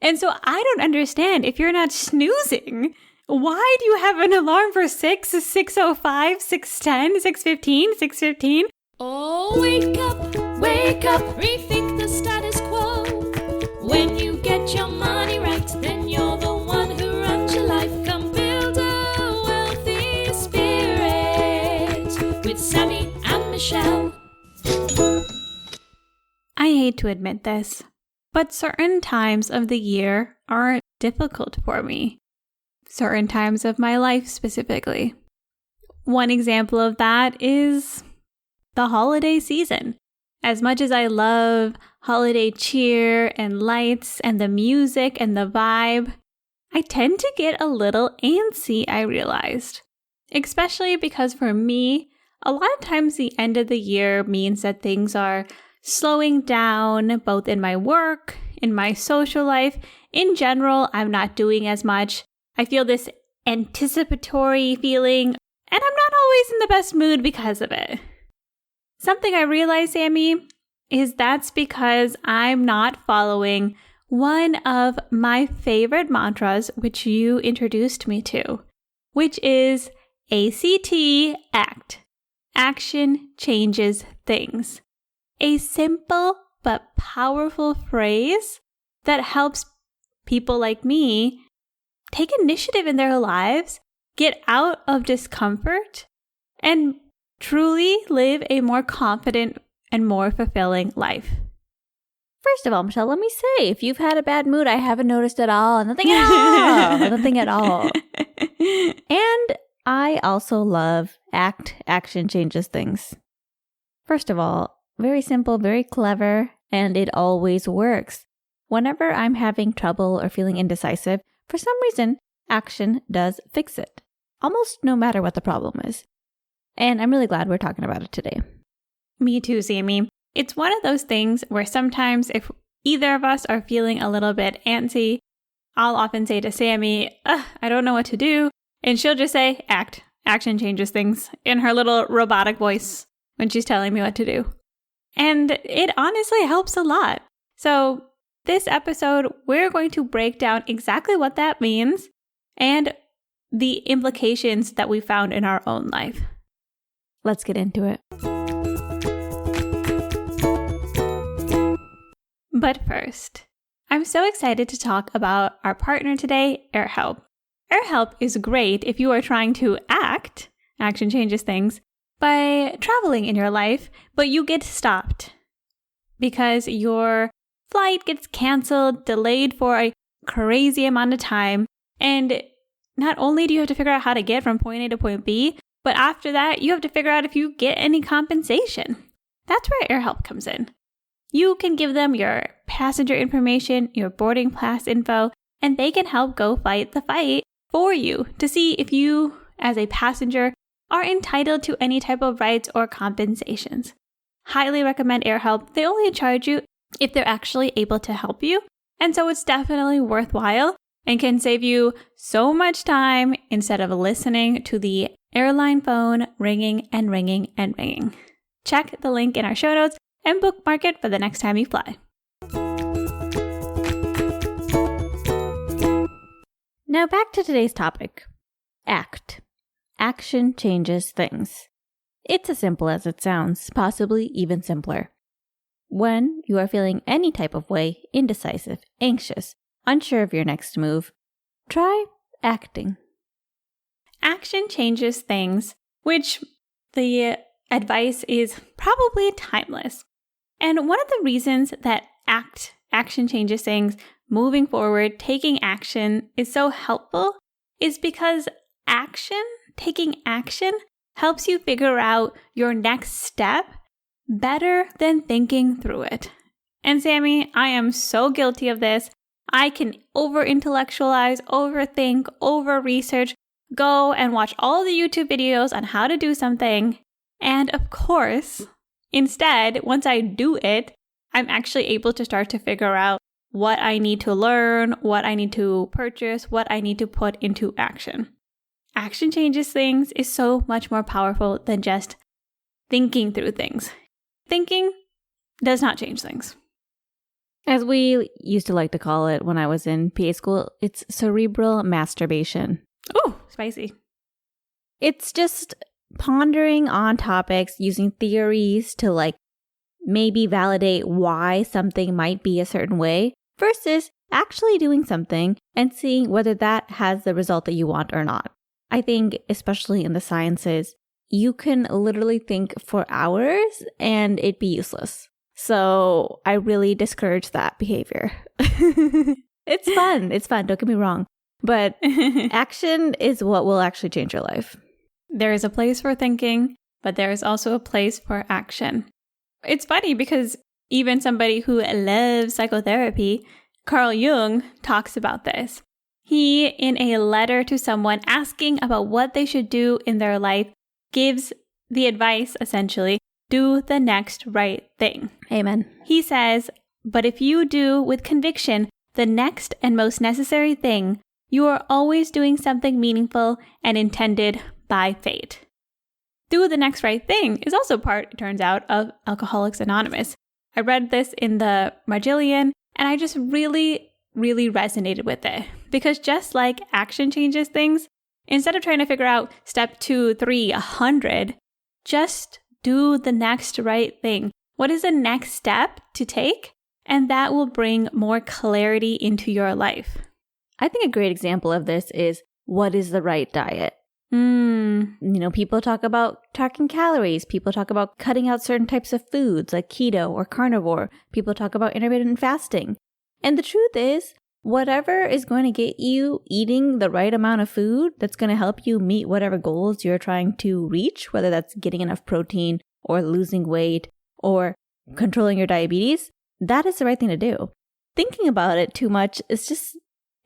And so I don't understand if you're not snoozing. Why do you have an alarm for 6, 6:05, 6:10, 6:15, 6:15? Oh, wake up, rethink the status quo. When you get your money right, then you're the one who runs your life. Come build a wealthy spirit with Sammie and Michelle. I hate to admit this, but certain times of the year are difficult for me. Certain times of my life specifically. One example of that is the holiday season. As much as I love holiday cheer and lights and the music and the vibe, I tend to get a little antsy, I realized. Especially because for me, a lot of times the end of the year means that things are slowing down, both in my work, in my social life. In general, I'm not doing as much. I feel this anticipatory feeling, and I'm not always in the best mood because of it. Something I realized, Sammie, is that's because I'm not following one of my favorite mantras, which you introduced me to, which is A.C.T, ACT. Action changes things. A simple but powerful phrase that helps people like me take initiative in their lives, get out of discomfort, and truly live a more confident and more fulfilling life. First of all, Michelle, let me say, if you've had a bad mood, I haven't noticed at all. Nothing at all. Nothing at all. And I also love ACT. Action changes things. First of all, very simple, very clever, and it always works. Whenever I'm having trouble or feeling indecisive, for some reason, action does fix it. Almost no matter what the problem is. And I'm really glad we're talking about it today. Me too, Sammie. It's one of those things where sometimes if either of us are feeling a little bit antsy, I'll often say to Sammie, I don't know what to do. And she'll just say, ACT. Action changes things in her little robotic voice when she's telling me what to do. And it honestly helps a lot. So this episode, we're going to break down exactly what that means and the implications that we found in our own life. Let's get into it. But first, I'm so excited to talk about our partner today, AirHelp. AirHelp is great if you are trying to act, action changes things, by traveling in your life, but you get stopped because your flight gets canceled, delayed for a crazy amount of time, and not only do you have to figure out how to get from point A to point B, but after that, you have to figure out if you get any compensation. That's where AirHelp comes in. You can give them your passenger information, your boarding pass info, and they can help go fight the fight for you to see if you, as a passenger, are entitled to any type of rights or compensations. Highly recommend AirHelp. They only charge you if they're actually able to help you, and so it's definitely worthwhile and can save you so much time instead of listening to the airline phone ringing and ringing and ringing. Check the link in our show notes and bookmark it for the next time you fly. Now back to today's topic. ACT. Action changes things. It's as simple as it sounds, possibly even simpler. When you are feeling any type of way, indecisive, anxious, unsure of your next move, try acting. Action changes things, which the advice is probably timeless. And one of the reasons that action changes things, moving forward, taking action is so helpful is because taking action helps you figure out your next step better than thinking through it. And Sammie, I am so guilty of this. I can over-intellectualize, overthink, over-research, go and watch all the YouTube videos on how to do something. And of course, instead, once I do it, I'm actually able to start to figure out what I need to learn, what I need to purchase, what I need to put into action. Action changes things is so much more powerful than just thinking through things. Thinking does not change things. As we used to like to call it when I was in PA school, it's cerebral masturbation. Ooh, spicy. It's just pondering on topics, using theories to like maybe validate why something might be a certain way versus actually doing something and seeing whether that has the result that you want or not. I think, especially in the sciences, you can literally think for hours and it'd be useless. So I really discourage that behavior. It's fun. It's fun. Don't get me wrong. But action is what will actually change your life. There is a place for thinking, but there is also a place for action. It's funny because even somebody who loves psychotherapy, Carl Jung, talks about this. He, in a letter to someone asking about what they should do in their life, gives the advice, essentially, do the next right thing. Amen. He says, but if you do with conviction the next and most necessary thing, you are always doing something meaningful and intended by fate. Do the next right thing is also part, it turns out, of Alcoholics Anonymous. I read this in the Margillion, and I just really resonated with it. Because just like action changes things, instead of trying to figure out step 2, 3, 100, just do the next right thing. What is the next step to take? And that will bring more clarity into your life. I think a great example of this is what is the right diet? People talk about tracking calories. People talk about cutting out certain types of foods like keto or carnivore. People talk about intermittent fasting. And the truth is, whatever is going to get you eating the right amount of food that's going to help you meet whatever goals you're trying to reach, whether that's getting enough protein or losing weight or controlling your diabetes, that is the right thing to do. Thinking about it too much is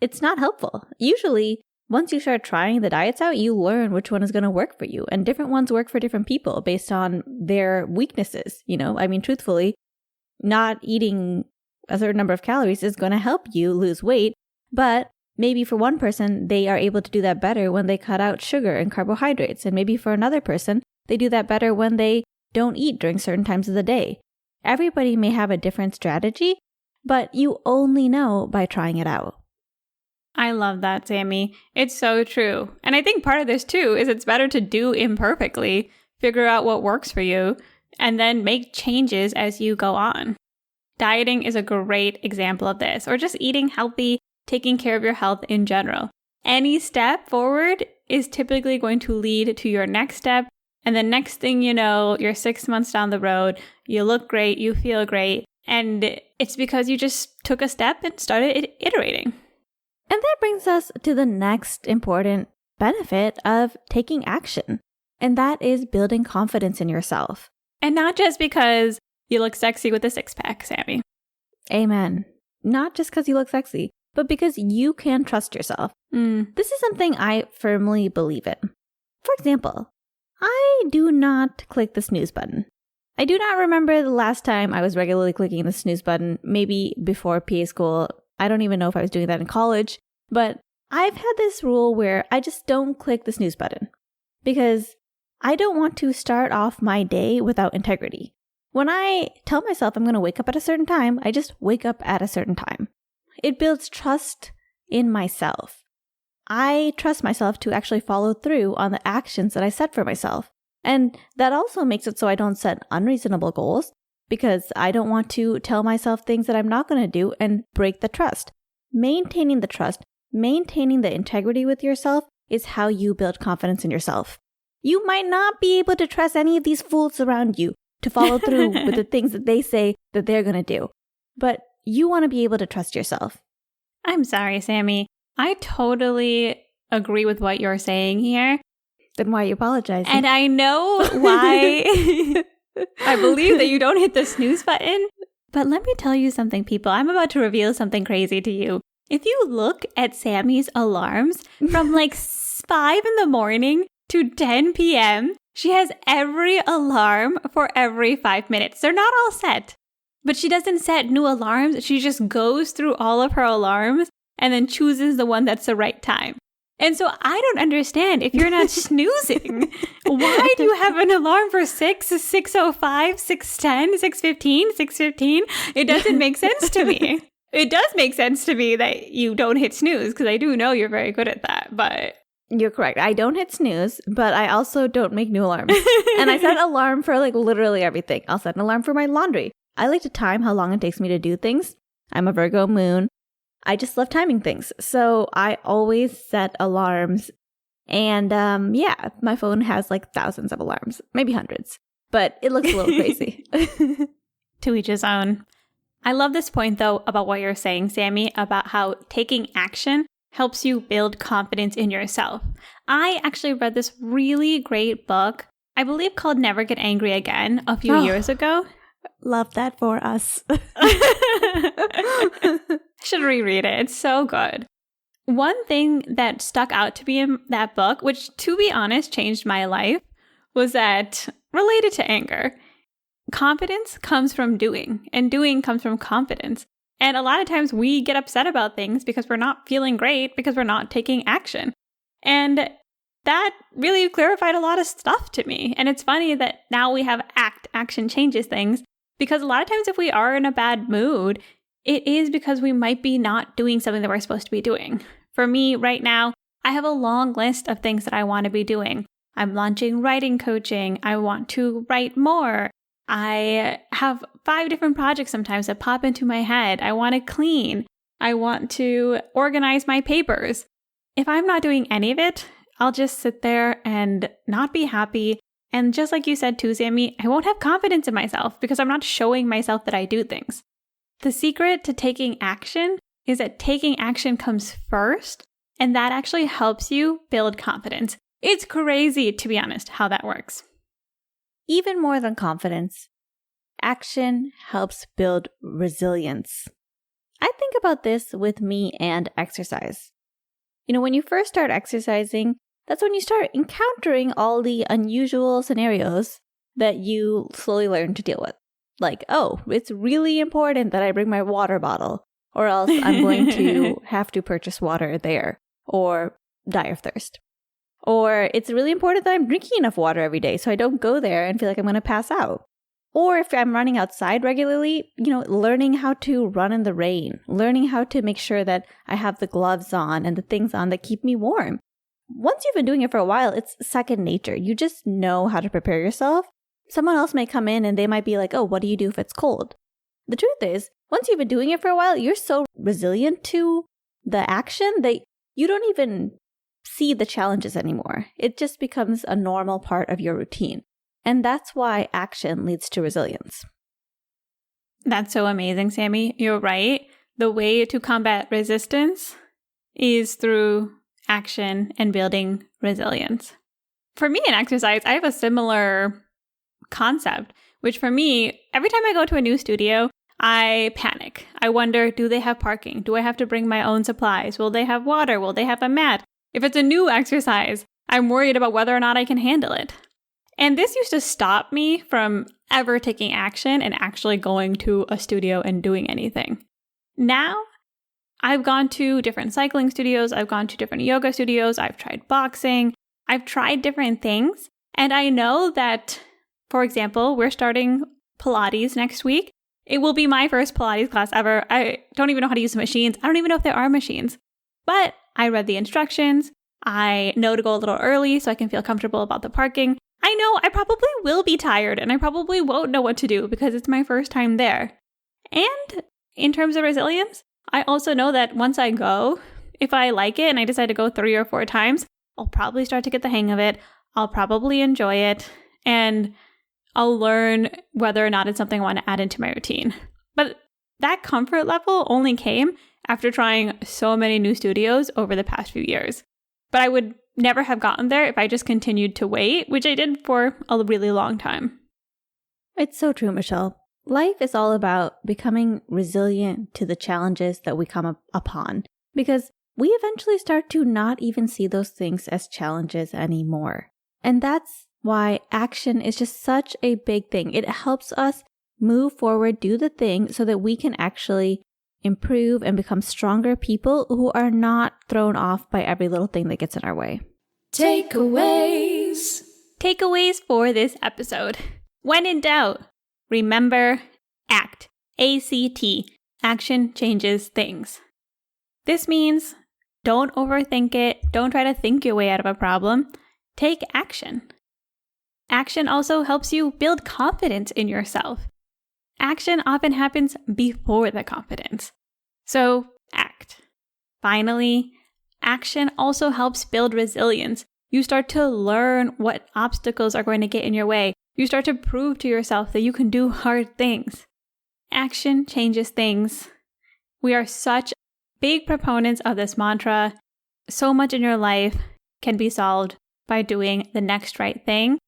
it's not helpful. Usually, once you start trying the diets out, you learn which one is going to work for you. And different ones work for different people based on their weaknesses. Truthfully, not eating a certain number of calories is going to help you lose weight. But maybe for one person, they are able to do that better when they cut out sugar and carbohydrates. And maybe for another person, they do that better when they don't eat during certain times of the day. Everybody may have a different strategy, but you only know by trying it out. I love that, Sammie. It's so true. And I think part of this too is it's better to do imperfectly, figure out what works for you, and then make changes as you go on. Dieting is a great example of this, or just eating healthy, taking care of your health in general. Any step forward is typically going to lead to your next step. And the next thing you know, you're 6 months down the road, you look great, you feel great, and it's because you just took a step and started iterating. And that brings us to the next important benefit of taking action, and that is building confidence in yourself. And not just because you look sexy with a six-pack, Sammie. Amen. Not just because you look sexy, but because you can trust yourself. This is something I firmly believe in. For example, I do not click the snooze button. I do not remember the last time I was regularly clicking the snooze button, maybe before PA school. I don't even know if I was doing that in college, but I've had this rule where I just don't click the snooze button because I don't want to start off my day without integrity. When I tell myself I'm going to wake up at a certain time, I just wake up at a certain time. It builds trust in myself. I trust myself to actually follow through on the actions that I set for myself. And that also makes it so I don't set unreasonable goals because I don't want to tell myself things that I'm not going to do and break the trust. Maintaining the trust, maintaining the integrity with yourself is how you build confidence in yourself. You might not be able to trust any of these fools around you to follow through with the things that they say that they're going to do, but you want to be able to trust yourself. I'm sorry, Sammie. I totally agree with what you're saying here. Then why are you apologizing? And I know why I believe that you don't hit the snooze button. But let me tell you something, people. I'm about to reveal something crazy to you. If you look at Sammie's alarms from like 5 in the morning to 10 p.m., she has every alarm for every 5 minutes. They're not all set. But she doesn't set new alarms. She just goes through all of her alarms and then chooses the one that's the right time. And so I don't understand if you're not snoozing. Why do you have an alarm for 6, 6:05, 6:10, 6:15, 6:15? It doesn't make sense to me. It does make sense to me that you don't hit snooze because I do know you're very good at that, but... You're correct. I don't hit snooze, but I also don't make new alarms. And I set an alarm for like literally everything. I'll set an alarm for my laundry. I like to time how long it takes me to do things. I'm a Virgo moon. I just love timing things. So I always set alarms. And yeah, my phone has like thousands of alarms, maybe hundreds, but it looks a little crazy. To each his own. I love this point though about what you're saying, Sammie, about how taking action helps you build confidence in yourself. I actually read this really great book, I believe called Never Get Angry Again, a few years ago. Love that for us. I should reread it. It's so good. One thing that stuck out to me in that book, which to be honest changed my life, was that related to anger, confidence comes from doing, and doing comes from confidence. And a lot of times we get upset about things because we're not feeling great because we're not taking action. And that really clarified a lot of stuff to me. And it's funny that now we have action changes things, because a lot of times if we are in a bad mood, it is because we might be not doing something that we're supposed to be doing. For me right now, I have a long list of things that I want to be doing. I'm launching writing coaching. I want to write more. I have 5 different projects sometimes that pop into my head. I want to clean. I want to organize my papers. If I'm not doing any of it, I'll just sit there and not be happy. And just like you said too, Sammie, I won't have confidence in myself because I'm not showing myself that I do things. The secret to taking action is that taking action comes first, and that actually helps you build confidence. It's crazy, to be honest, how that works. Even more than confidence, action helps build resilience. I think about this with me and exercise. You know, when you first start exercising, that's when you start encountering all the unusual scenarios that you slowly learn to deal with. Like, oh, it's really important that I bring my water bottle, or else I'm going to have to purchase water there, or die of thirst. Or it's really important that I'm drinking enough water every day so I don't go there and feel like I'm going to pass out. Or if I'm running outside regularly, you know, learning how to run in the rain, learning how to make sure that I have the gloves on and the things on that keep me warm. Once you've been doing it for a while, it's second nature. You just know how to prepare yourself. Someone else may come in and they might be like, oh, what do you do if it's cold? The truth is, once you've been doing it for a while, you're so resilient to the action that you don't even see the challenges anymore. It just becomes a normal part of your routine. And that's why action leads to resilience. That's so amazing, Sammie. You're right. The way to combat resistance is through action and building resilience. For me in exercise, I have a similar concept, which for me, every time I go to a new studio, I panic. I wonder, do they have parking? Do I have to bring my own supplies? Will they have water? Will they have a mat? If it's a new exercise, I'm worried about whether or not I can handle it. And this used to stop me from ever taking action and actually going to a studio and doing anything. Now, I've gone to different cycling studios. I've gone to different yoga studios. I've tried boxing. I've tried different things. And I know that, for example, we're starting Pilates next week. It will be my first Pilates class ever. I don't even know how to use the machines. I don't even know if there are machines. But I read the instructions. I know to go a little early so I can feel comfortable about the parking. I know I probably will be tired and I probably won't know what to do because it's my first time there. And in terms of resilience, I also know that once I go, if I like it and I decide to go 3 or 4 times, I'll probably start to get the hang of it. I'll probably enjoy it. And I'll learn whether or not it's something I want to add into my routine. But that comfort level only came after trying so many new studios over the past few years. But I would never have gotten there if I just continued to wait, which I did for a really long time. It's so true, Michelle. Life is all about becoming resilient to the challenges that we come upon, because we eventually start to not even see those things as challenges anymore. And that's why action is just such a big thing. It helps us move forward, do the thing so that we can actually improve, and become stronger people who are not thrown off by every little thing that gets in our way. Takeaways. Takeaways for this episode. When in doubt, remember, ACT. A.C.T. Action changes things. This means don't overthink it. Don't try to think your way out of a problem. Take action. Action also helps you build confidence in yourself. Action often happens before the confidence. So act. Finally, action also helps build resilience. You start to learn what obstacles are going to get in your way. You start to prove to yourself that you can do hard things. Action changes things. We are such big proponents of this mantra. So much in your life can be solved by doing the next right thing,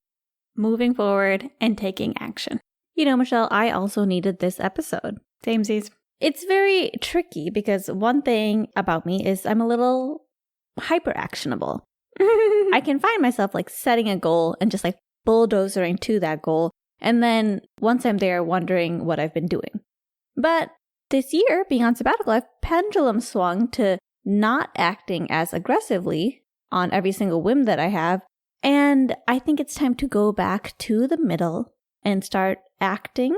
moving forward, and taking action. You know, Michelle, I also needed this episode. Samesies. It's very tricky because one thing about me is I'm a little hyper actionable. I can find myself like setting a goal and just like bulldozering to that goal. And then once I'm there, wondering what I've been doing. But this year, being on sabbatical, I've pendulum swung to not acting as aggressively on every single whim that I have. And I think it's time to go back to the middle and start acting.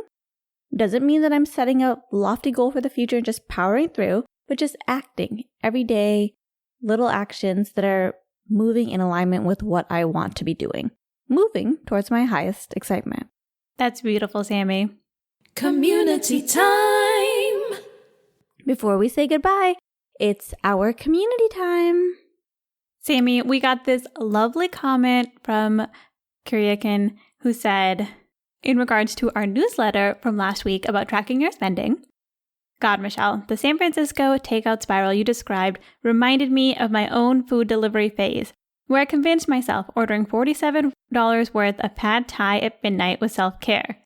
Doesn't mean that I'm setting a lofty goal for the future and just powering through, but just acting every day, little actions that are moving in alignment with what I want to be doing, moving towards my highest excitement. That's beautiful, Sammie. Community time. Before we say goodbye, it's our community time. Sammie, we got this lovely comment from Kuryakin who said, in regards to our newsletter from last week about tracking your spending, God, Michelle, the San Francisco takeout spiral you described reminded me of my own food delivery phase, where I convinced myself ordering $47 worth of pad thai at midnight was self-care.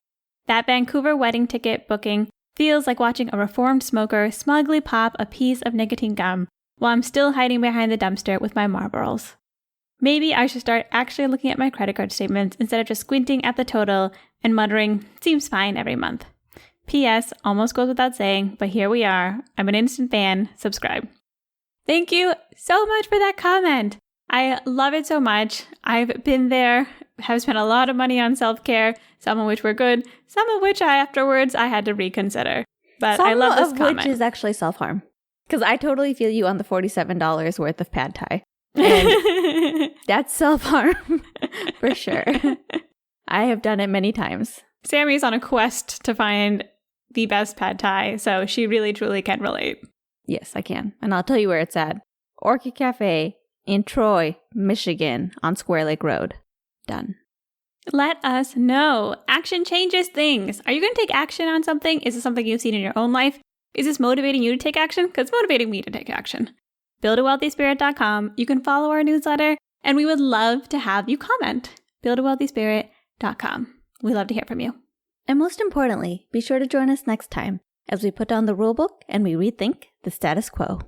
That Vancouver wedding ticket booking feels like watching a reformed smoker smugly pop a piece of nicotine gum while I'm still hiding behind the dumpster with my Marlboros. Maybe I should start actually looking at my credit card statements instead of just squinting at the total and muttering, seems fine every month. P.S. Almost goes without saying, but here we are. I'm an instant fan. Subscribe. Thank you so much for that comment. I love it so much. I've been there, have spent a lot of money on self-care, some of which were good, some of which afterwards I had to reconsider. But I love this comment. Some of which is actually self-harm. Because I totally feel you on the $47 worth of pad thai. And that's self-harm for sure. I have done it many times. Sammie's on a quest to find the best pad thai, so she really truly can relate. Yes, I can. And I'll tell you where it's at. Orchid Cafe in Troy, Michigan on Square Lake Road. Done. Let us know. Action changes things. Are you going to take action on something? Is this something you've seen in your own life? Is this motivating you to take action? Because it's motivating me to take action. BuildAWealthySpirit.com. You can follow our newsletter, and we would love to have you comment. BuildAWealthySpirit.com. We love to hear from you. And most importantly, be sure to join us next time as we put down the rulebook and we rethink the status quo.